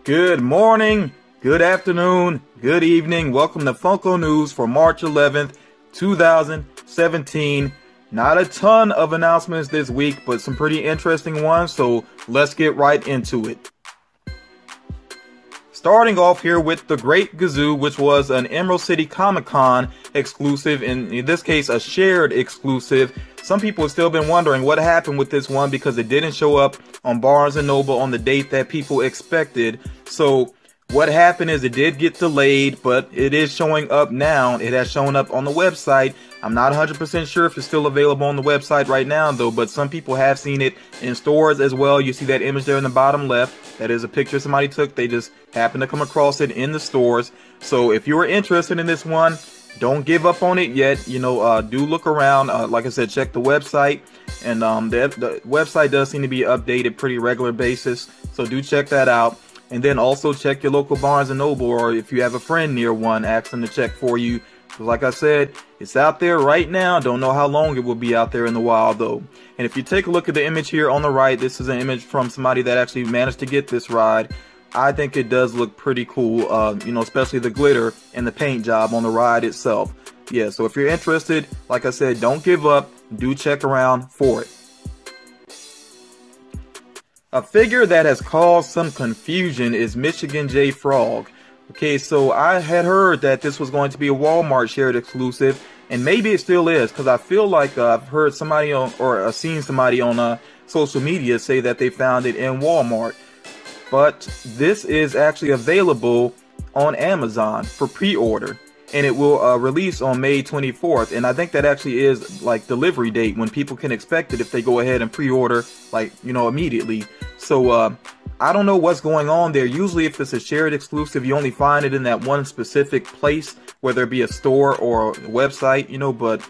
Good morning, good afternoon, good evening. Welcome to Funko News for March 11th, 2017. Not a ton of announcements this week, but some pretty interesting ones, so let's get right into it. Starting off here with the Great Gazoo, which was an Emerald City Comic-Con exclusive, in this case a shared exclusive. Some people have still been wondering what happened with this one because it didn't show up on Barnes & Noble on the date that people expected. So what happened is it did get delayed, but it is showing up now. It has shown up on the website. I'm not 100% sure if it's still available on the website right now though, but some people have seen it in stores as well. You see that image there in the bottom left. That is a picture somebody took. They just happened to come across it in the stores. So if you are interested in this one, don't give up on it yet. You know, do look around. Like I said, check the website. And the website does seem to be updated pretty regular basis. So do check that out. And then also check your local Barnes & Noble, or if you have a friend near one, ask them to check for you. Because like I said, it's out there right now. Don't know how long it will be out there in the wild though. And if you take a look at the image here on the right, this is an image from somebody that actually managed to get this ride. I think it does look pretty cool, you know, especially the glitter and the paint job on the ride itself. Yeah, so if you're interested, like I said, don't give up. Do check around for it. A figure that has caused some confusion is Michigan J. Frog. Okay, so I had heard that this was going to be a Walmart shared exclusive, and maybe it still is, because I feel like I've heard somebody on, or seen somebody on social media say that they found it in Walmart. But this is actually available on Amazon for pre-order, and it will release on May 24th. And I think that actually is like delivery date when people can expect it if they go ahead and pre-order, like, you know, immediately. So I don't know what's going on there. Usually if it's a shared exclusive, you only find it in that one specific place, whether it be a store or a website, you know, but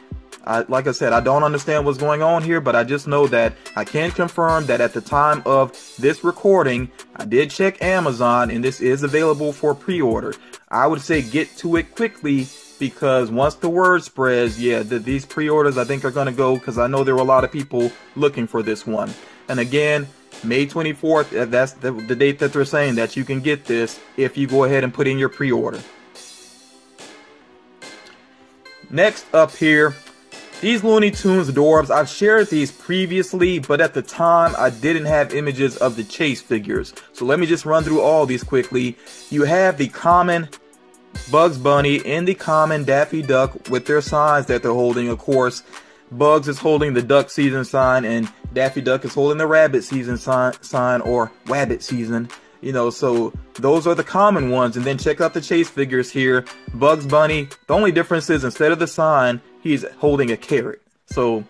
like I said, I don't understand what's going on here, but I just know that I can confirm that at the time of this recording, I did check Amazon and this is available for pre-order. I would say get to it quickly, because once the word spreads, yeah, these pre-orders I think are going to go, because I know there were a lot of people looking for this one. And again, May 24th, that's the date that they're saying that you can get this if you go ahead and put in your pre-order. Next up here, these Looney Tunes Dorbz, I've shared these previously, but at the time I didn't have images of the chase figures. So let me just run through all these quickly. You have the common Bugs Bunny and the common Daffy Duck with their signs that they're holding. Of course, Bugs is holding the duck season sign and Daffy Duck is holding the rabbit season sign or wabbit season. You know, so those are the common ones. And then check out the chase figures here. Bugs Bunny, the only difference is instead of the sign, he's holding a carrot. So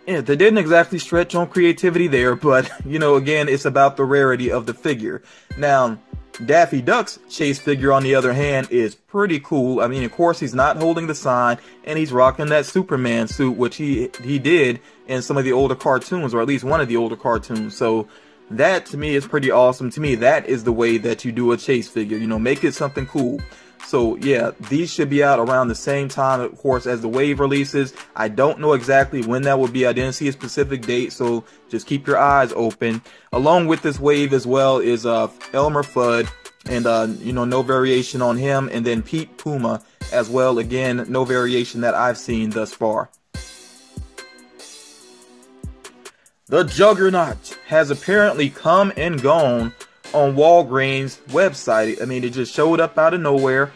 yeah, they didn't exactly stretch on creativity there, but you know, again, it's about the rarity of the figure. Now, Daffy Duck's chase figure, on the other hand, is pretty cool. I mean, of course, he's not holding the sign, and he's rocking that Superman suit, which he did in some of the older cartoons, or at least one of the older cartoons. So that, to me, is pretty awesome. To me, that is the way that you do a chase figure. You know, make it something cool. So yeah, these should be out around the same time, of course, as the Wave releases. I don't know exactly when that will be. I didn't see a specific date, so just keep your eyes open. Along with this Wave as well is Elmer Fudd, and you know, no variation on him. And then Pete Puma as well. Again, no variation that I've seen thus far. The Juggernaut has apparently come and gone on Walgreens website. I mean, it just showed up out of nowhere,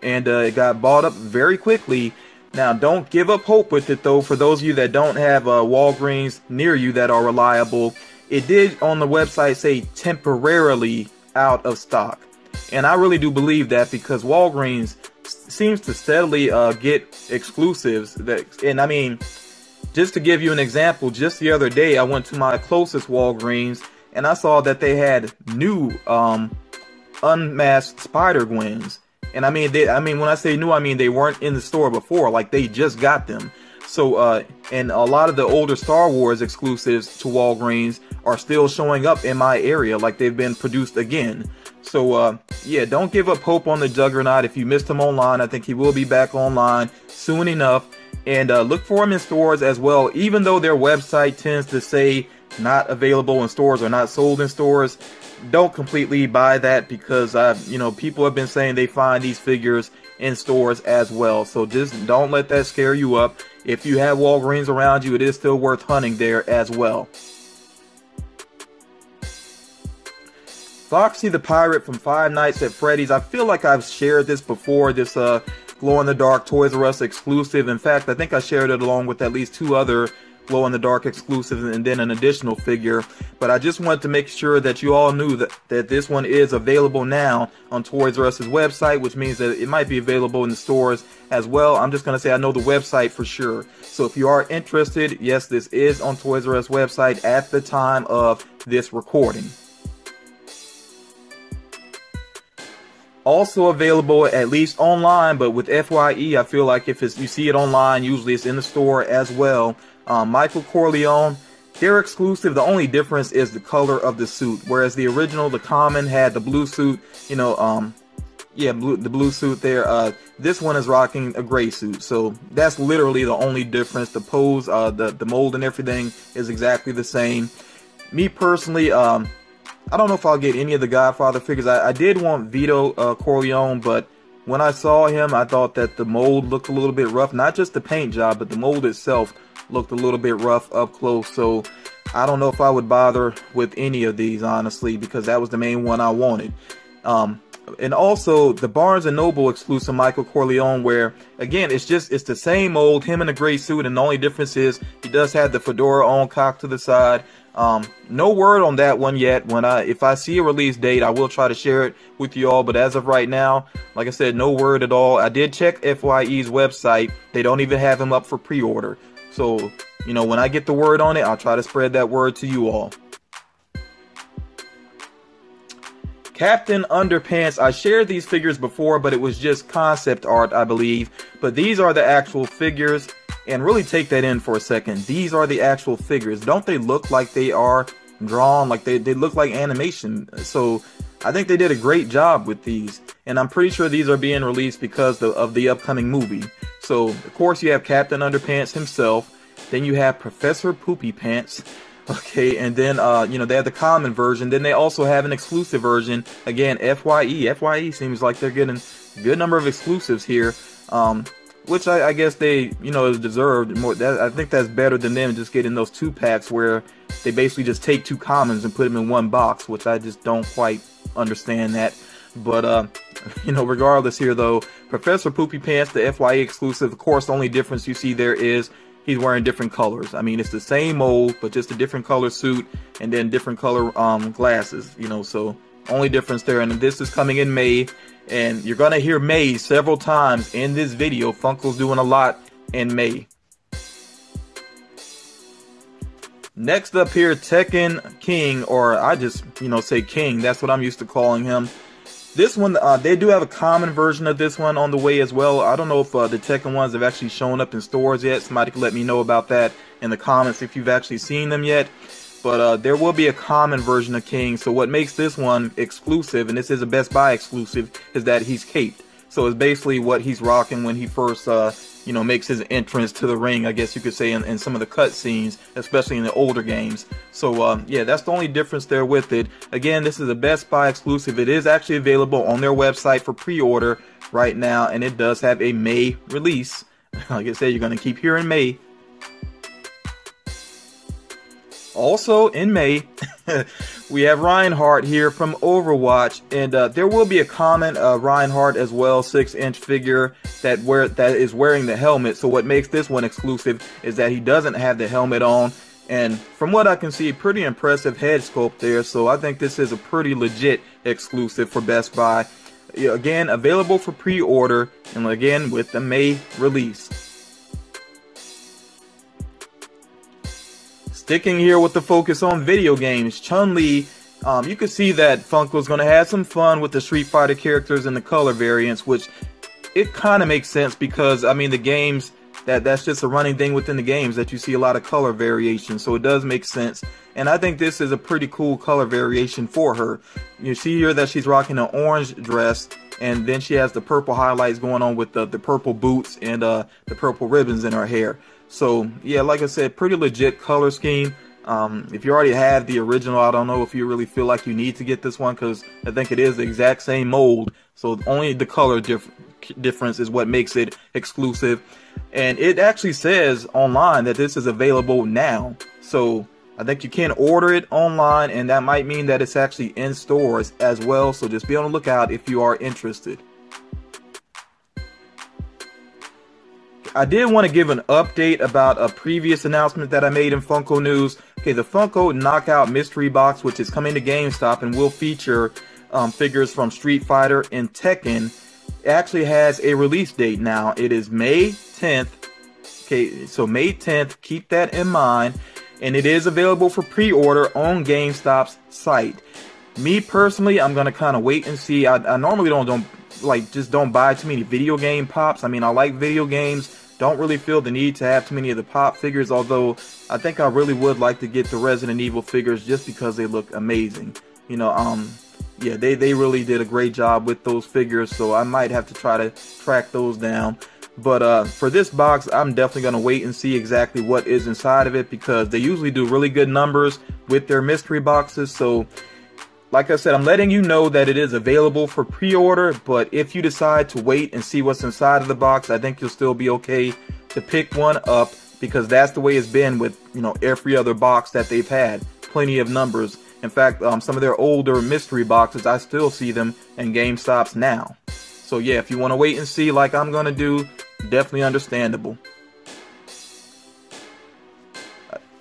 and it got bought up very quickly. Now, don't give up hope with it though. For those of you that don't have Walgreens near you that are reliable, it did on the website say temporarily out of stock, and I really do believe that, because Walgreens seems to steadily get exclusives. And I mean, just to give you an example, just the other day I went to my closest Walgreens and I saw that they had new unmasked Spider-Gwens. And I mean, when I say new, I mean they weren't in the store before. Like, they just got them. So, and a lot of the older Star Wars exclusives to Walgreens are still showing up in my area. Like, they've been produced again. So, yeah, don't give up hope on the Juggernaut. If you missed him online, I think he will be back online soon enough. And look for him in stores as well. Even though their website tends to say not available in stores or not sold in stores, don't completely buy that, because people have been saying they find these figures in stores as well. So just don't let that scare you up. If you have Walgreens around you, it is still worth hunting there as well. Foxy the Pirate from Five Nights at Freddy's. I feel like I've shared this before, this glow-in-the-dark Toys R Us exclusive. In fact, I think I shared it along with at least 2 other glow-in-the-dark exclusives and then an additional figure. But I just wanted to make sure that you all knew that this one is available now on Toys R Us's website, which means that it might be available in the stores as well. I'm just going to say I know the website for sure. So if you are interested, yes, this is on Toys R Us website at the time of this recording. Also available at least online, but with FYE, I feel like if you see it online, usually it's in the store as well. Michael Corleone, they're exclusive. The only difference is the color of the suit. Whereas the original, the common, had the blue suit, the blue suit there. This one is rocking a gray suit. So that's literally the only difference. The pose, the mold and everything is exactly the same. Me personally, I don't know if I'll get any of the Godfather figures. I did want Vito Corleone, but when I saw him, I thought that the mold looked a little bit rough. Not just the paint job, but the mold itself looked a little bit rough up close. So I don't know if I would bother with any of these, honestly, because that was the main one I wanted. And also the Barnes & Noble exclusive Michael Corleone, where again it's the same mold, him in a gray suit, and the only difference is he does have the fedora on, cocked to the side. No word on that one yet. If I see a release date, I will try to share it with you all, but as of right now, like I said, no word at all. I did check FYE's website. They don't even have him up for pre-order. So, when I get the word on it, I'll try to spread that word to you all. Captain Underpants. I shared these figures before, but it was just concept art, I believe. But these are the actual figures. And really take that in for a second. These are the actual figures. Don't they look like they are drawn? Like they look like animation. So I think they did a great job with these. And I'm pretty sure these are being released because of the upcoming movie. So, of course, you have Captain Underpants himself. Then you have Professor Poopy Pants. Okay, and then, they have the common version. Then they also have an exclusive version. Again, FYE. FYE seems like they're getting a good number of exclusives here. Which I guess they, deserved more. I think that's better than them just getting those 2-packs where they basically just take 2 commons and put them in one box, which I just don't quite understand that. But, regardless here though, Professor Poopy Pants, the FYE exclusive, of course, the only difference you see there is he's wearing different colors. I mean, it's the same mold, but just a different color suit and then different color glasses, so only difference there. And this is coming in May. And you're going to hear May several times in this video. Funko's doing a lot in May. Next up here, Tekken King, or I just, say King. That's what I'm used to calling him. This one, they do have a common version of this one on the way as well. I don't know if the Tekken ones have actually shown up in stores yet. Somebody can let me know about that in the comments if you've actually seen them yet. But there will be a common version of King. So what makes this one exclusive, and this is a Best Buy exclusive, is that he's caped. So it's basically what he's rocking when he first, makes his entrance to the ring, I guess you could say, in some of the cut scenes, especially in the older games. So, yeah, that's the only difference there with it. Again, this is a Best Buy exclusive. It is actually available on their website for pre-order right now, and it does have a May release. Like I said, you're going to keep hearing May. Also in May, we have Reinhardt here from Overwatch, and there will be a common Reinhardt as well, 6-inch figure that is wearing the helmet. So what makes this one exclusive is that he doesn't have the helmet on, and from what I can see, pretty impressive head sculpt there. So I think this is a pretty legit exclusive for Best Buy. Again, available for pre-order, and again with the May release. Sticking here with the focus on video games, Chumley, you can see that Funko's going to have some fun with the Street Fighter characters and the color variants, which it kind of makes sense because, I mean, the games, that's just a running thing within the games that you see a lot of color variation, so it does make sense. And I think this is a pretty cool color variation for her. You see here that she's rocking an orange dress, and then she has the purple highlights going on with the purple boots and the purple ribbons in her hair. So, yeah, like I said, pretty legit color scheme. If you already have the original, I don't know if you really feel like you need to get this one, because I think it is the exact same mold. So only the color difference is what makes it exclusive. And it actually says online that this is available now. So I think you can order it online, and that might mean that it's actually in stores as well. So just be on the lookout if you are interested. I did want to give an update about a previous announcement that I made in Funko News. Okay, the Funko Knockout Mystery Box, which is coming to GameStop and will feature figures from Street Fighter and Tekken, actually has a release date now. It is May 10th. Okay, so May 10th, keep that in mind. And it is available for pre-order on GameStop's site. Me personally, I'm gonna kind of wait and see. I normally don't buy too many video game pops. I mean, I like video games. Don't really feel the need to have too many of the pop figures, although I think I really would like to get the Resident Evil figures just because they look amazing. You know, yeah, they really did a great job with those figures, so I might have to try to track those down. But for this box, I'm definitely going to wait and see exactly what is inside of it, because they usually do really good numbers with their mystery boxes. So like I said, I'm letting you know that it is available for pre-order, but if you decide to wait and see what's inside of the box, I think you'll still be okay to pick one up, because that's the way it's been with, you know, every other box that they've had. Plenty of numbers. In fact, some of their older mystery boxes, I still see them in GameStops now. So yeah, if you want to wait and see like I'm going to do, definitely understandable.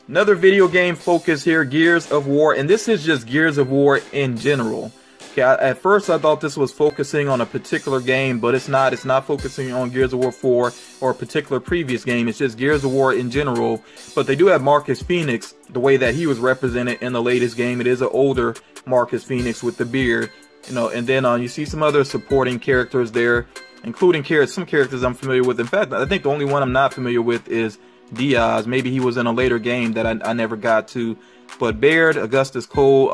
Another video game focus here, Gears of War, and this is just Gears of War in general. Okay, at first I thought this was focusing on a particular game, but it's not. It's not focusing on Gears of War 4 or a particular previous game. It's just Gears of War in general. But they do have Marcus Phoenix, the way that he was represented in the latest game. It is an older Marcus Phoenix with the beard, you know. And then you see some other supporting characters there, including some characters I'm familiar with. In fact, I think the only one I'm not familiar with is Diaz. Maybe he was in a later game that I never got to. But Baird, Augustus Cole,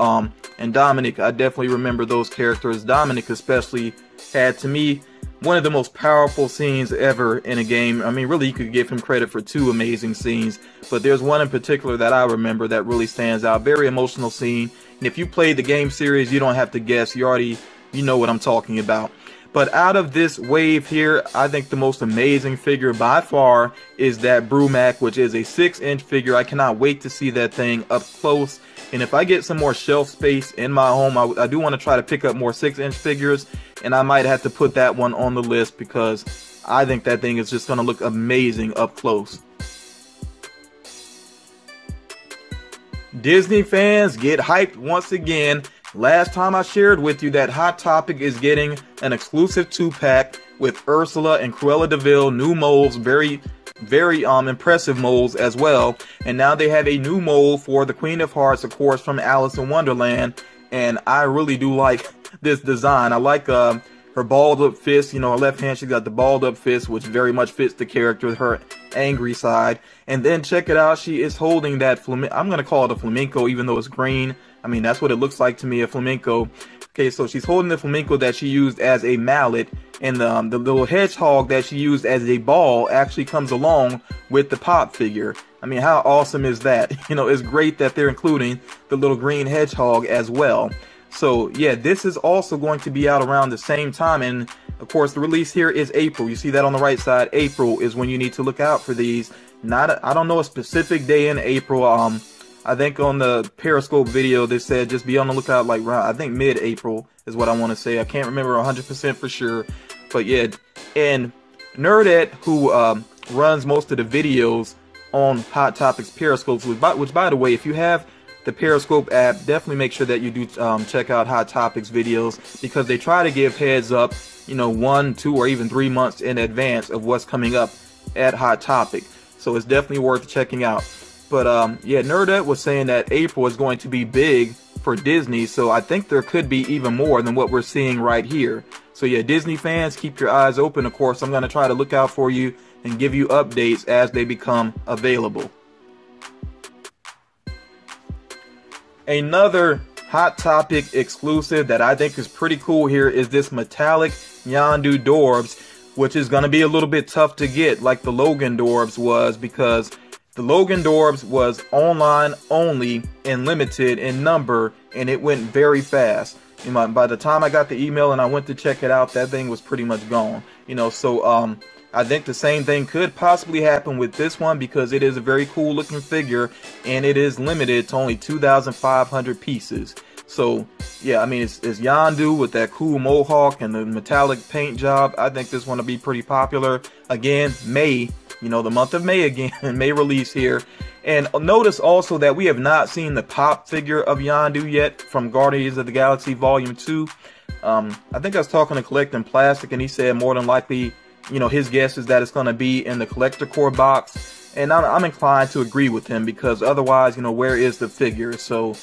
and Dominic, I definitely remember those characters. Dominic especially had, to me, one of the most powerful scenes ever in a game. I mean, really, you could give him credit for two amazing scenes, but there's one in particular that I remember that really stands out. Very emotional scene, and if you played the game series, you don't have to guess. You know what I'm talking about. But out of this wave here, I think the most amazing figure by far is that Brumac, which is a 6-inch figure. I cannot wait to see that thing up close. And if I get some more shelf space in my home, I do want to try to pick up more 6-inch figures. And I might have to put that one on the list, because I think that thing is just going to look amazing up close. Disney fans, get hyped once again. Last time I shared with you that Hot Topic is getting an exclusive 2-pack with Ursula and Cruella de Vil, new molds, very impressive molds as well. And now they have a new mold for the Queen of Hearts, of course, from Alice in Wonderland. And I really do like this design. I like her balled up fist. You know, her left hand, she's got the balled up fist, which very much fits the character, her angry side. And then check it out, she is holding that I'm going to call it a flamenco, even though it's green. I mean, that's what it looks like to me, a flamenco. Okay, so she's holding the flamenco that she used as a mallet, and the little hedgehog that she used as a ball actually comes along with the pop figure. I mean, how awesome is that? You know, it's great that they're including the little green hedgehog as well. So yeah, this is also going to be out around the same time, and of course the release here is April. You see that on the right side. April is when you need to look out for these. I don't know a specific day in April. I think on the Periscope video they said just be on the lookout, like around, I think mid-April is what I want to say. I can't remember 100% for sure, but yeah. And Nerdette, who runs most of the videos on Hot Topics Periscopes, which by the way, if you have the Periscope app, definitely make sure that you do check out Hot Topics videos, because they try to give heads up, you know, 1, 2, or even 3 months in advance of what's coming up at Hot Topic. So it's definitely worth checking out. But yeah, Nerdette was saying that April is going to be big for Disney, so I think there could be even more than what we're seeing right here. So yeah, Disney fans, keep your eyes open. Of course, I'm going to try to look out for you and give you updates as they become available. Another Hot Topic exclusive that I think is pretty cool here is this metallic Yondu Dorbz, which is going to be a little bit tough to get like the Logan Dorbz was, because The Logan Dorbz was online only and limited in number, and it went very fast. By the time I got the email and I went to check it out, that thing was pretty much gone. So I think the same thing could possibly happen with this one, because it is a very cool looking figure and it is limited to only 2,500 pieces. So yeah, I mean, it's Yondu with that cool mohawk and the metallic paint job. I think this one will be pretty popular. Again, May, the month of May again, May release here. And notice also that we have not seen the pop figure of Yondu yet from Guardians of the Galaxy Volume 2. I think I was talking to Collecting Plastic, and he said more than likely, his guess is that it's going to be in the Collector Core box. And I'm inclined to agree with him, because otherwise, where is the figure? So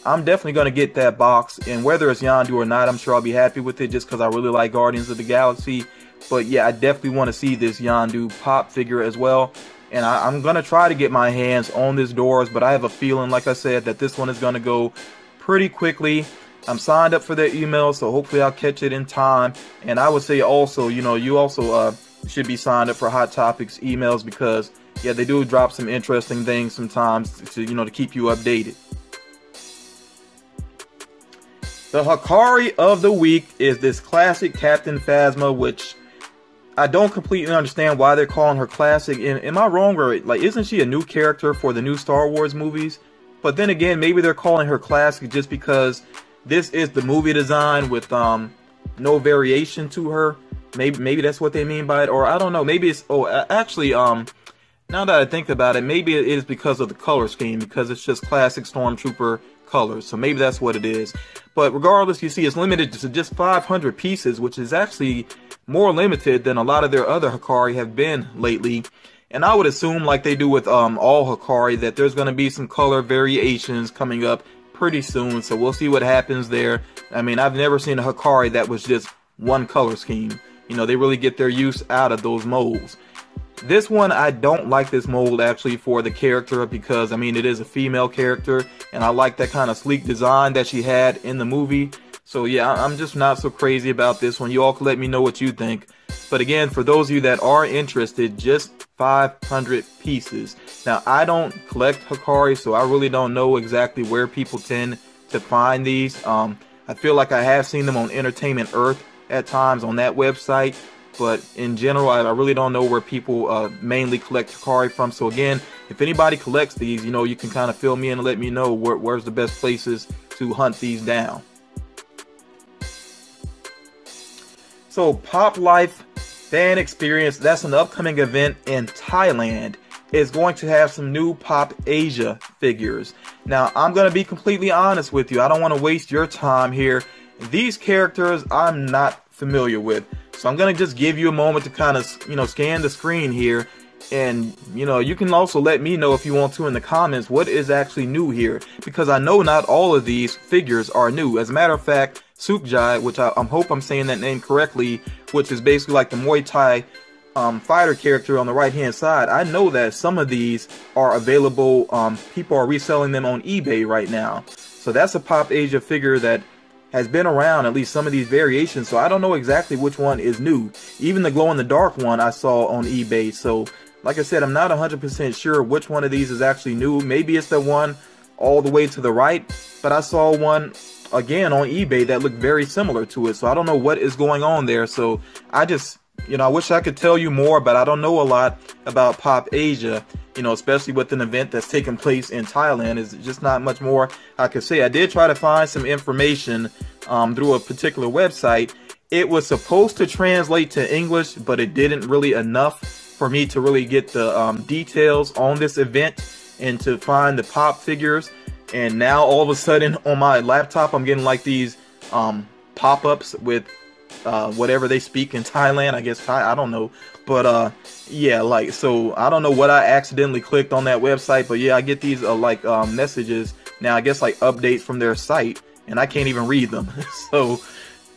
I'm definitely going to get that box. And whether it's Yondu or not, I'm sure I'll be happy with it, just because I really like Guardians of the Galaxy. But yeah, I definitely want to see this Yondu pop figure as well. And I'm going to try to get my hands on this Dorbz, but I have a feeling, like I said, that this one is going to go pretty quickly. I'm signed up for their email, so hopefully I'll catch it in time. And I would say also, you also should be signed up for Hot Topics emails, because, yeah, they do drop some interesting things sometimes to, to keep you updated. The Hikari of the week is this classic Captain Phasma, which I don't completely understand why they're calling her classic. Am I wrong, or isn't she a new character for the new Star Wars movies? But then again, maybe they're calling her classic just because this is the movie design with no variation to her. Maybe that's what they mean by it, or I don't know. Maybe it's actually now that I think about it, maybe it is because of the color scheme, because it's just classic Stormtrooper colors. So maybe that's what it is. But regardless, you see, it's limited to just 500 pieces, which is actually more limited than a lot of their other Hikari have been lately. And I would assume, like they do with all Hikari, that there's going to be some color variations coming up pretty soon. So we'll see what happens there. I mean, I've never seen a Hikari that was just one color scheme. They really get their use out of those molds. This one, I don't like this mold actually for the character, because I mean, it is a female character and I like that kind of sleek design that she had in the movie. So yeah, I'm just not so crazy about this one. You all can let me know what you think. But again, for those of you that are interested, just 500 pieces. Now, I don't collect Hikari, so I really don't know exactly where people tend to find these. I feel like I have seen them on Entertainment Earth at times on that website. But in general, I really don't know where people mainly collect Hikari from. So again, if anybody collects these, you can kind of fill me in and let me know where's the best places to hunt these down. So Pop Life Fan Experience, that's an upcoming event in Thailand, is going to have some new Pop Asia figures. Now, I'm going to be completely honest with you. I don't want to waste your time here. These characters I'm not familiar with. So I'm going to just give you a moment to kind of, scan the screen here. And, you can also let me know if you want to in the comments what is actually new here. Because I know not all of these figures are new. As a matter of fact, Sukjai, which I hope I'm saying that name correctly, which is basically like the Muay Thai fighter character on the right hand side. I know that some of these are available. People are reselling them on eBay right now. So that's a Pop Asia figure that has been around, at least some of these variations, so I don't know exactly which one is new. Even the glow-in-the-dark one I saw on eBay, so like I said, I'm not 100% sure which one of these is actually new. Maybe it's the one all the way to the right, but I saw one again on eBay that looked very similar to it, so I don't know what is going on there. So I just, I wish I could tell you more, but I don't know a lot about Pop Asia. Especially with an event that's taking place in Thailand, is just not much more I could say. I did try to find some information through a particular website. It was supposed to translate to English, but it didn't really enough for me to really get the details on this event and to find the pop figures. And now all of a sudden on my laptop, I'm getting like these pop-ups with whatever they speak in Thailand, I guess Thai, I don't know. But yeah, so I don't know what I accidentally clicked on that website, but yeah, I get these messages now, I guess like updates from their site, and I can't even read them. So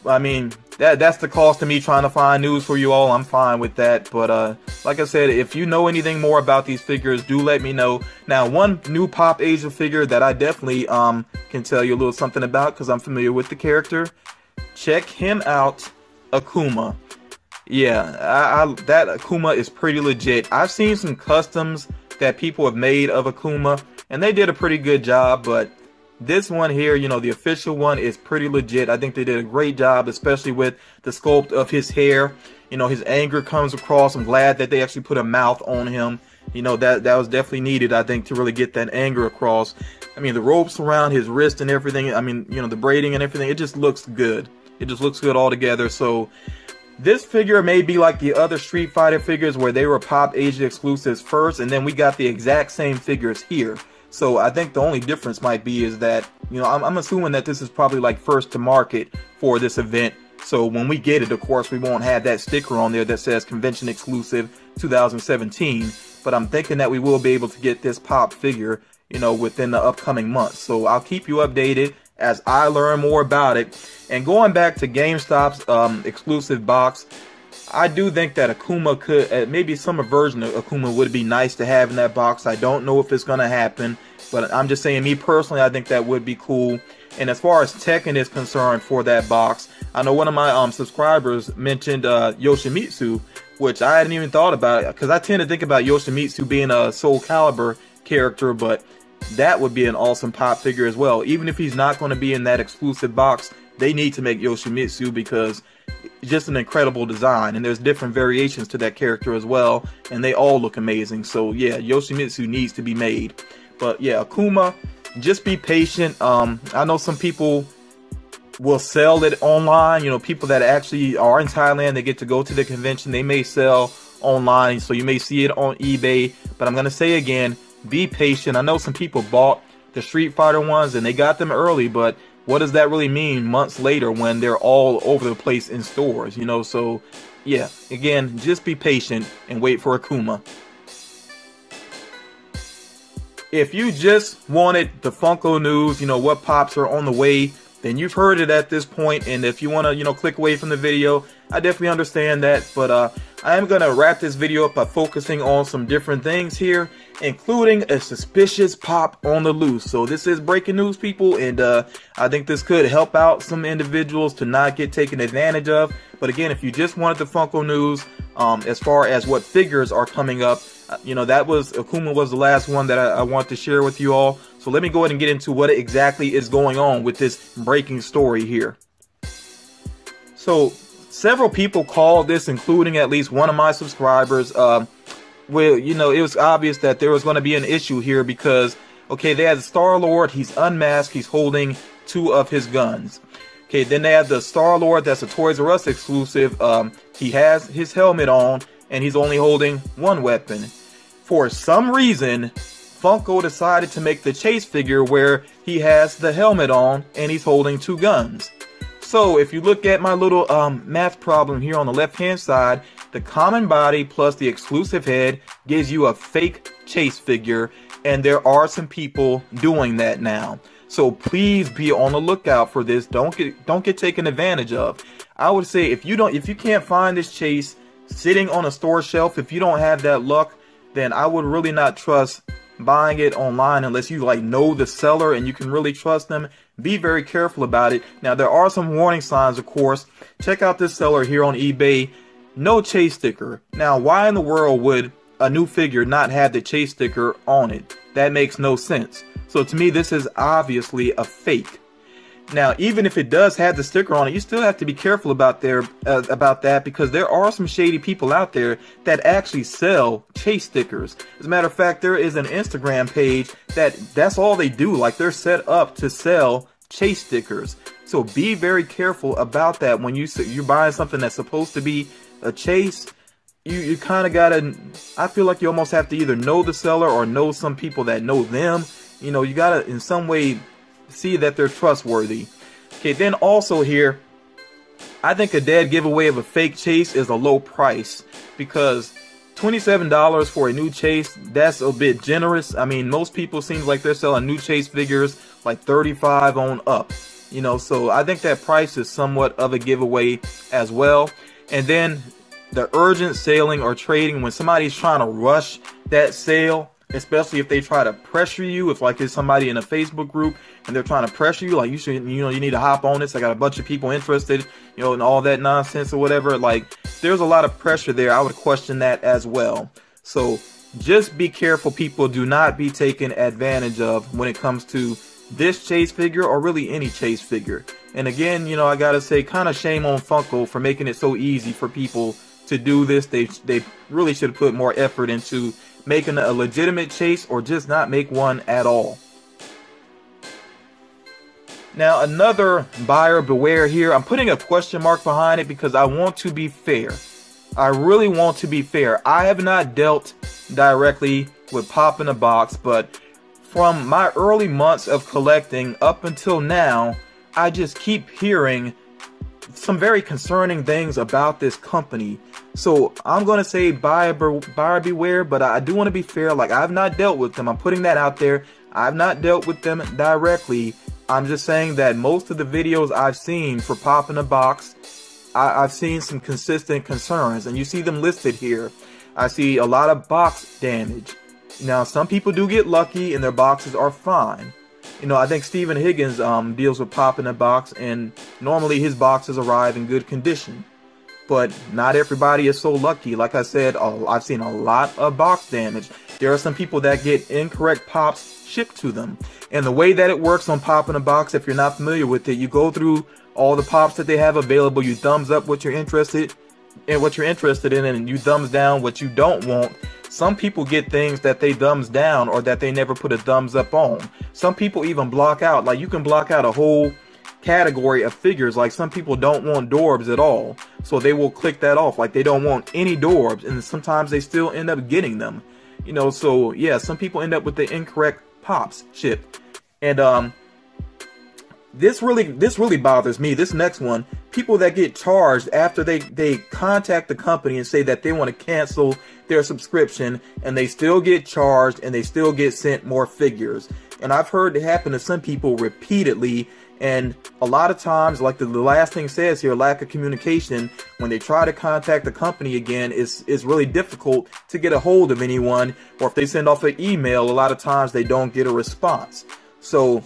I mean, that's the cost of me trying to find news for you all. I'm fine with that. But like I said, if you know anything more about these figures, do let me know. Now, one new Pop Asia figure that I definitely can tell you a little something about, because I'm familiar with the character. Check him out, Akuma. Yeah, that Akuma is pretty legit. I've seen some customs that people have made of Akuma, and they did a pretty good job. But this one here, you know, the official one is pretty legit. I think they did a great job, especially with the sculpt of his hair. You know, his anger comes across. I'm glad that they actually put a mouth on him. You know, that was definitely needed, I think, to really get that anger across. I mean, the ropes around his wrist and everything, I mean, you know, the braiding and everything, it just looks good. It just looks good all together. So this figure may be like the other Street Fighter figures where they were Pop Asia exclusives first, and then we got the exact same figures here. So I think the only difference might be is that, you know, I'm assuming that this is probably like first to market for this event. So when we get it, of course, we won't have that sticker on there that says Convention Exclusive 2017. But I'm thinking that we will be able to get this Pop figure, you know, within the upcoming months. So I'll keep you updated as I learn more about it. And going back to GameStop's exclusive box, I do think that Akuma could, maybe some version of Akuma would be nice to have in that box. I don't know if it's going to happen, but I'm just saying, me personally, I think that would be cool. And as far as Tekken is concerned for that box, I know one of my subscribers mentioned Yoshimitsu, which I hadn't even thought about, because I tend to think about Yoshimitsu being a Soul Calibur character, but that would be an awesome Pop figure as well. Even if he's not going to be in that exclusive box, they need to make Yoshimitsu because it's just an incredible design, and there's different variations to that character as well, and they all look amazing. So yeah, Yoshimitsu needs to be made. But yeah, Akuma, just be patient. I know some people will sell it online. You know, people that actually are in Thailand, they get to go to the convention, they may sell online, so you may see it on eBay. But I'm going to say again, be patient. I know some people bought the Street Fighter ones and they got them early, but what does that really mean months later when they're all over the place in stores, you know? So yeah, again, just be patient and wait for Akuma. If you just wanted the Funko news, you know, what Pops are on the way, then you've heard it at this point. And if you want to, you know, click away from the video, I definitely understand that. But I am going to wrap this video up by focusing on some different things here, including a suspicious Pop on the loose. So this is breaking news, people, and I think this could help out some individuals to not get taken advantage of. But again, if you just wanted the Funko news, as far as what figures are coming up, you know, that was Akuma was the last one that I want to share with you all. So let me go ahead and get into what exactly is going on with this breaking story here. So several people called this, including at least one of my subscribers. Well, you know, it was obvious that there was going to be an issue here because, okay, they had the Star-Lord, he's unmasked, he's holding 2 of his guns. Okay, then they have the Star-Lord, that's a Toys R Us exclusive. He has his helmet on, and he's only holding 1 weapon. For some reason, Funko decided to make the Chase figure where he has the helmet on, and he's holding 2 guns. So, if you look at my little math problem here on the left-hand side, the common body plus the exclusive head gives you a fake Chase figure, and there are some people doing that now. So please be on the lookout for this. Don't get taken advantage of. I would say if you can't find this Chase sitting on a store shelf, if you don't have that luck, then I would really not trust buying it online unless you like know the seller and you can really trust them. Be very careful about it. Now there are some warning signs, of course. Check out this seller here on eBay. No Chase sticker. Now why in the world would a new figure not have the Chase sticker on it? That makes no sense. So to me, this is obviously a fake. Now, even if it does have the sticker on it, you still have to be careful about that because there are some shady people out there that actually sell Chase stickers. As a matter of fact, there is an Instagram page that's all they do. Like, they're set up to sell Chase stickers. So be very careful about that when you're buying something that's supposed to be a Chase. You kind of gotta, I feel like you almost have to either know the seller or know some people that know them. You know, you gotta in some way see that they're trustworthy. Okay, then also here, I think a dead giveaway of a fake Chase is a low price because $27 for a new Chase, that's a bit generous. I mean, most people seems like they're selling new Chase figures like $35 on up. You know, so I think that price is somewhat of a giveaway as well. And then the urgent selling or trading, when somebody's trying to rush that sale, especially if they try to pressure you, if like there's somebody in a Facebook group and they're trying to pressure you, like you need to hop on this, I got a bunch of people interested, you know, and all that nonsense or whatever. Like, there's a lot of pressure there. I would question that as well. So just be careful, people. Do not be taken advantage of when it comes to this chase figure, or really any chase figure. And again, you know, I gotta say, kind of shame on Funko for making it so easy for people to do this. They really should put more effort into making a legitimate chase, or just not make one at all. Now, another buyer beware here. I'm putting a question mark behind it because I want to be fair. I really want to be fair. I have not dealt directly with Pop in a Box, but from my early months of collecting up until now, I just keep hearing some very concerning things about this company. So I'm going to say buyer beware, but I do want to be fair. Like, I've not dealt with them. I'm putting that out there. I've not dealt with them directly. I'm just saying that most of the videos I've seen for Pop in a Box, I've seen some consistent concerns, and you see them listed here. I see a lot of box damage. Now, some people do get lucky and their boxes are fine. You know, I think Stephen Higgins deals with Pop in a Box, and normally his boxes arrive in good condition. But not everybody is so lucky. Like I said, I've seen a lot of box damage. There are some people that get incorrect pops shipped to them. And the way that it works on Pop in a Box, if you're not familiar with it, you go through all the pops that they have available, you thumbs up what you're interested in, and you thumbs down what you don't want. Some people get things that they thumbs down or that they never put a thumbs up on. Some people even block out, like you can block out a whole category of figures. Like some people don't want Dorbz at all, so they will click that off, like they don't want any Dorbz, and sometimes they still end up getting them. You know, so yeah, some people end up with the incorrect pops shipped. And this really bothers me. This next one, people that get charged after they contact the company and say that they want to cancel their subscription, and they still get charged and they still get sent more figures. And I've heard it happen to some people repeatedly, and a lot of times, like the last thing says here, lack of communication. When they try to contact the company again, it's really difficult to get a hold of anyone, or if they send off an email, a lot of times they don't get a response. So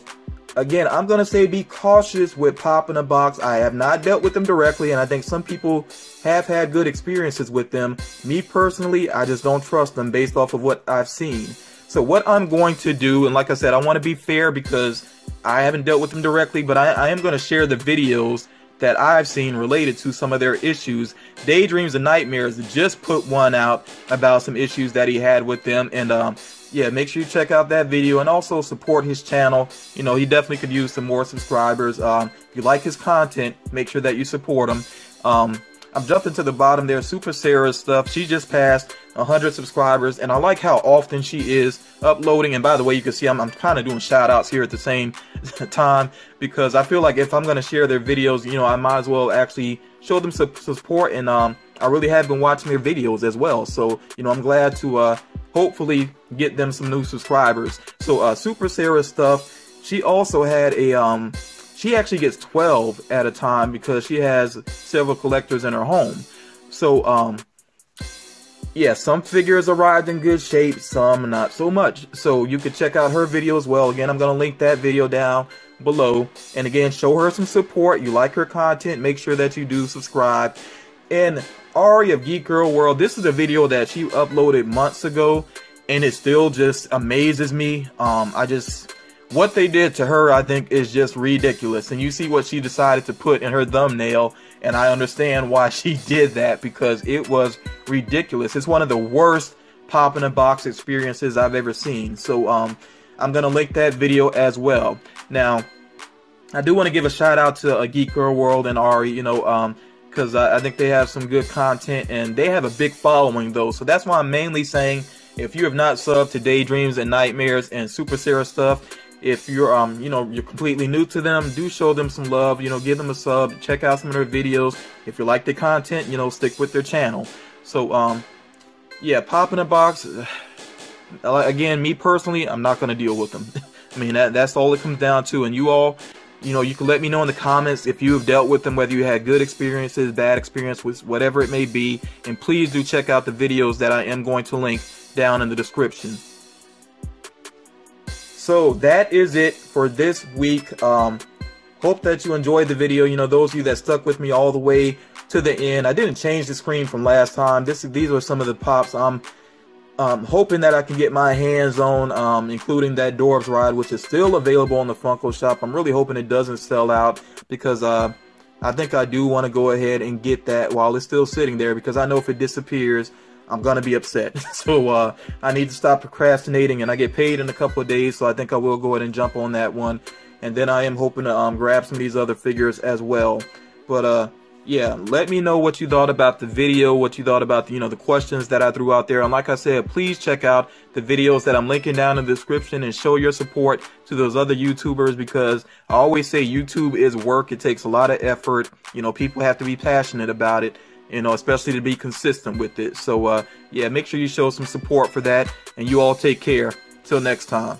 again, I'm going to say be cautious with Pop in a Box. I have not dealt with them directly, and I think some people have had good experiences with them. Me personally, I just don't trust them based off of what I've seen. So what I'm going to do, and like I said, I want to be fair because I haven't dealt with them directly, but I am going to share the videos that I've seen related to some of their issues. Daydreams Nightmares just put one out about some issues that he had with them, and yeah, make sure you check out that video and also support his channel. You know, he definitely could use some more subscribers. If you like his content, make sure that you support him. I'm jumping to the bottom there. Super Sara's stuff. She just passed 100 subscribers, and I like how often she is uploading. And by the way, you can see I'm kind of doing shout outs here at the same time, because I feel like if I'm going to share their videos, you know, I might as well actually show them some support. And I really have been watching their videos as well. So, you know, I'm glad to hopefully get them some new subscribers. So Super Sara's stuff, she also had a she actually gets 12 at a time because she has several collectors in her home. So yeah, some figures arrived in good shape, some not so much. So you could check out her video as well. Again, I'm going to link that video down below. And again, show her some support. You like her content, make sure that you do subscribe. And Ari of GeekGirl World, this is a video that she uploaded months ago, and it still just amazes me. What they did to her, I think, is just ridiculous. And you see what she decided to put in her thumbnail, and I understand why she did that, because it was ridiculous. It's one of the worst Pop in a Box experiences I've ever seen. So I'm going to link that video as well. Now, I do want to give a shout out to GeekGirl World and Ari, you know, because I think they have some good content, and they have a big following though. So that's why I'm mainly saying, if you have not subbed to Daydreams and Nightmares and Super Sara stuff, if you're you know, you're completely new to them, do show them some love. You know, give them a sub, check out some of their videos. If you like the content, you know, stick with their channel. So yeah, Pop in a Box, again, me personally, I'm not going to deal with them. I mean, that's all it comes down to. And you all, you know, you can let me know in the comments if you have dealt with them, whether you had good experiences, bad experiences, whatever it may be. And please do check out the videos that I am going to link down in the description. So that is it for this week. Hope that you enjoyed the video. You know, those of you that stuck with me all the way to the end. I didn't change the screen from last time. These are some of the pops I'm hoping that I can get my hands on, including that Dorbz ride, which is still available on the Funko shop. I'm really hoping it doesn't sell out, because I think I do want to go ahead and get that while it's still sitting there, because I know if it disappears, I'm going to be upset. So I need to stop procrastinating, and I get paid in a couple of days, so I think I will go ahead and jump on that one. And then I am hoping to grab some of these other figures as well. But yeah, let me know what you thought about the video, what you thought about the, the questions that I threw out there. And like I said, please check out the videos that I'm linking down in the description and show your support to those other YouTubers, because I always say YouTube is work. It takes a lot of effort. People have to be passionate about it, especially to be consistent with it. So yeah, make sure you show some support for that, and you all take care. Till next time.